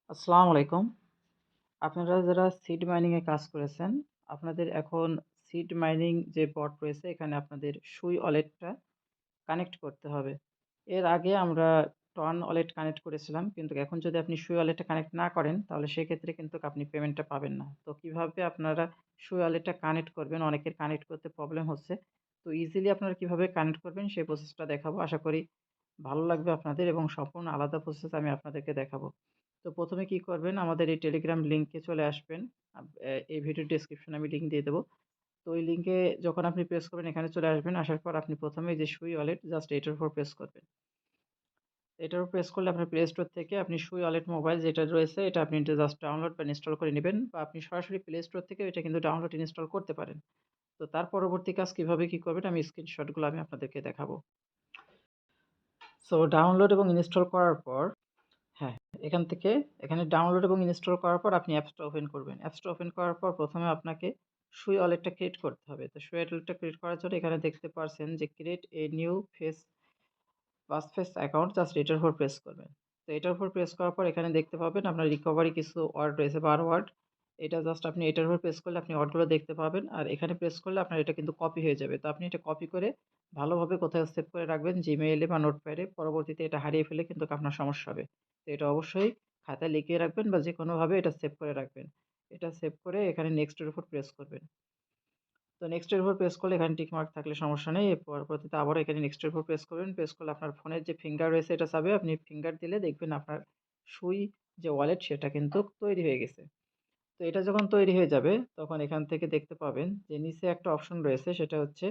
আসসালামু আলাইকুম। আপনারা যারা সিড মাইনিং এ কাজ করেছেন, আপনাদের এখন সিড মাইনিং যে বট রয়েছে এখানে আপনাদের সুই ওয়ালেটটা কানেক্ট করতে হবে। এর আগে আমরা টন ওয়ালেট কানেক্ট করেছিলাম। কিন্তু এখন যদি আপনি সুই ওয়ালেটটা কানেক্ট না করেন তাহলে সেক্ষেত্রে কিন্তু আপনি পেমেন্টটা পাবেন না। তো কিভাবে আপনারা সুই ওয়ালেটটা কানেক্ট করবেন? অনেকের কানেক্ট করতে প্রবলেম হচ্ছে। তো ইজিলি আপনারা কিভাবে কানেক্ট করবেন সেই প্রসেসটা দেখাবো। আশা করি ভালো লাগবে আপনাদের এবং সম্পূর্ণ আলাদা প্রসেস আমি আপনাদেরকে দেখাবো। তো ১ম এ কি করবেন? আমাদের এই টেলিগ্রাম লিংকে চলে আসবেন। এই ভিডিওর ডেসক্রিপশনে আমি লিংক দিয়ে দেবো। তো ওই লিংকে যখন আপনি প্রেস করবেন এখানে চলে আসবেন। আসার পর আপনি ১ম এই যে সুই ওয়ালেট জাস্ট এটার উপর প্রেস করবেন। এটার উপর প্রেস করলে আপনার প্লে স্টোর থেকে আপনি সুই ওয়ালেট মোবাইল যেটা রয়েছে এটা আপনি জাস্ট ডাউনলোড বা ইনস্টল করে নিবেন বা আপনি সরাসরি প্লে স্টোর থেকেও এটা কিন্তু ডাউনলোড ইনস্টল করতে পারেন। তো তার পরবর্তী কাজ কিভাবে কি করবেন আমি স্ক্রিনশটগুলো আমি আপনাদেরকে দেখাবো। সো ডাউনলোড এবং ইনস্টল করার পর হ্যাঁ, এখান থেকে এখানে ডাউনলোড এবং ইনস্টল করার পর আপনি অ্যাপসটা ওপেন করবেন। অ্যাপসটা ওপেন করার পর ১ম এ আপনাকে সুই ওয়ালেটটা ক্রিয়েট করতে হবে। তো সুই ওয়ালেটটা ক্রিয়েট করার জন্য এখানে দেখতে পারছেন যে create a new passface account just এটার উপর প্রেস করবেন। তো এটার উপর প্রেস করার পর এখানে দেখতে পাবেন আপনার রিকভারি কিছু ওয়ার্ড রয়েছে ১২ ওয়ার্ড। এটা জাস্ট আপনি এটার উপর প্রেস করলে আপনি ওয়ার্ডগুলো দেখতে পাবেন। আর এখানে প্রেস করলে আপনার এটা কিন্তু কপি হয়ে যাবে। তো আপনি এটা কপি করে ভালোভাবে কোথাও সেভ করে রাখবেন জিমেইলে বা নোটপ্যাডে। পরবর্তীতে এটা হারিয়ে ফেললে কিন্তু আপনার সমস্যা হবে। তো এটা অবশ্যই খাতায় লিখিয়ে রাখবেন বা যেকোনোভাবে এটা সেভ করে রাখবেন। এটা সেভ করে এখানে নেক্সট এর উপর প্রেস করবেন। তো নেক্সট এর উপর প্রেস করলে এখানে টিক মার্ক থাকলে সমস্যা নেই। পরবর্তীতে আবারও এখানে নেক্সট এর উপর প্রেস করবেন। প্রেস করলে আপনার ফোনের যে ফিঙ্গার রয়েছে এটা চাবে। আপনি ফিঙ্গার দিলে দেখবেন আপনার সুই যে ওয়ালেট সেটা কিন্তু তৈরি হয়ে গেছে। তো এটা যখন তৈরি হয়ে যাবে তখন এখান থেকে দেখতে পাবেন যে নিচে একটা অপশন রয়েছে সেটা হচ্ছে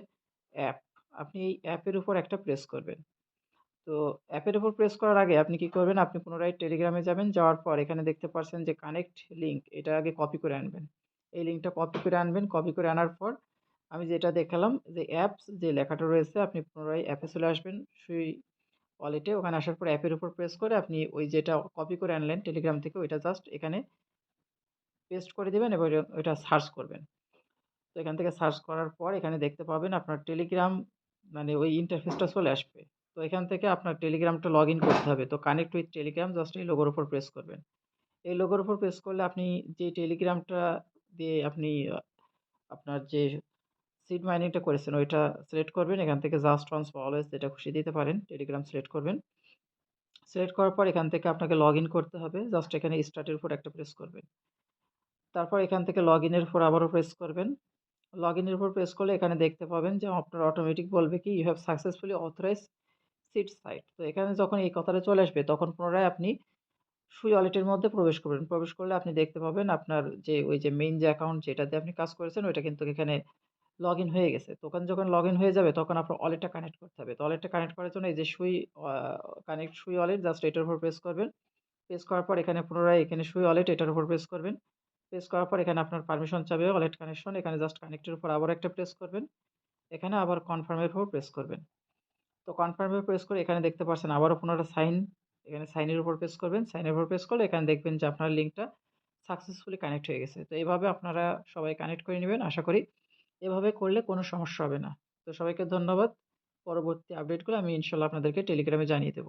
অ্যাপ। আপনি এই অ্যাপের উপর একটা প্রেস করবেন। তো অ্যাপের উপর প্রেস করার আগে আপনি কি করবেন? আপনি পুনরায় টেলিগ্রামে যাবেন। যাওয়ার পর এখানে দেখতে পারছেন যে কানেক্ট লিঙ্ক এটা আগে কপি করে আনবেন। এই লিঙ্কটা কপি করে আনবেন। কপি করে আনার পর আমি যেটা দেখালাম যে অ্যাপস যে লেখাটা রয়েছে আপনি পুনরায় অ্যাপে চলে আসবেন। সুই ওয়ালেটে ওখানে আসার পর অ্যাপের উপর প্রেস করে আপনি ওই যেটা কপি করে আনলেন টেলিগ্রাম থেকে ওইটা জাস্ট এখানে পেস্ট করে দিবেন এবং ওইটা সার্চ করবেন। তো এখান থেকে সার্চ করার পর এখানে দেখতে পাবেন আপনার টেলিগ্রাম মানে ওই ইন্টারফেসটা চলে আসবে। তো এখান থেকে আপনার টেলিগ্রামটা লগইন করতে হবে। তো কানেক্ট উইথ টেলিগ্রাম জাস্ট এই লোগোর উপর প্রেস করবেন। এই লোগোর উপর প্রেস করলে আপনি যে টেলিগ্রামটা দিয়ে আপনি আপনার যে সিড মাইনিংটা করেছেন ওইটা সিলেক্ট করবেন। এখান থেকে জাস্ট ওয়ান্স ফর অলওয়েজ যেটা খুশি দিতে পারেন। টেলিগ্রাম সিলেক্ট করবেন। সিলেক্ট করার পর এখান থেকে আপনাকে লগইন করতে হবে। জাস্ট এখানে স্টার্ট এর উপর একটা প্রেস করবেন। তারপর এখান থেকে লগইনের উপর আবারও প্রেস করবেন। লগইনের উপর প্রেস করলে এখানে দেখতে পাবেন যে আপনার অটোমেটিক বলবে কি you have successfully authorised seed site. তো এখানে যখন এই কথাটা চলে আসবে তখন পুনরায় আপনি সুই ওয়ালেটের মধ্যে প্রবেশ করবেন। প্রবেশ করলে আপনি দেখতে পাবেন আপনার যে ওই যে মেইন যে অ্যাকাউন্ট যেটাতে আপনি কাজ করেছেন ওইটা কিন্তু এখানে লগইন হয়ে গেছে। তখন যখন লগইন হয়ে যাবে তখন আপনার ওয়ালেটটা কানেক্ট করতে হবে। তো ওয়ালেটটা কানেক্ট করার জন্য এই যে আ কানেক্ট সুই ওয়ালেট জাস্ট এটার উপর প্রেস করবেন। প্রেস করার পর এখানে পুনরায় এখানে সুই ওয়ালেট এটার উপর প্রেস করবেন। প্রেস করার পর এখানে আপনার পারমিশন চাবে ওয়ালেট কানেকশন। এখানে জাস্ট কানেক্ট এর উপর আবার একটা প্রেস করবেন। এখানে আবার কনফার্ম এর উপর প্রেস করবেন। তো কনফার্ম এ প্রেস করে এখানে দেখতে পাচ্ছেন আবারও পুনরায় সাইন, এখানে সাইন এর উপর প্রেস করবেন। সাইন এর উপর প্রেস করলে এখানে দেখবেন যে আপনার লিঙ্কটা সাকসেসফুলি কানেক্ট হয়ে গেছে। তো এভাবে আপনারা সবাই কানেক্ট করে নিবেন। আশা করি এভাবে করলে কোনো সমস্যা হবে না। তো সবাইকে ধন্যবাদ। পরবর্তী আপডেটগুলো আমি ইনশাআল্লাহ আপনাদেরকে টেলিগ্রামে জানিয়ে দেব।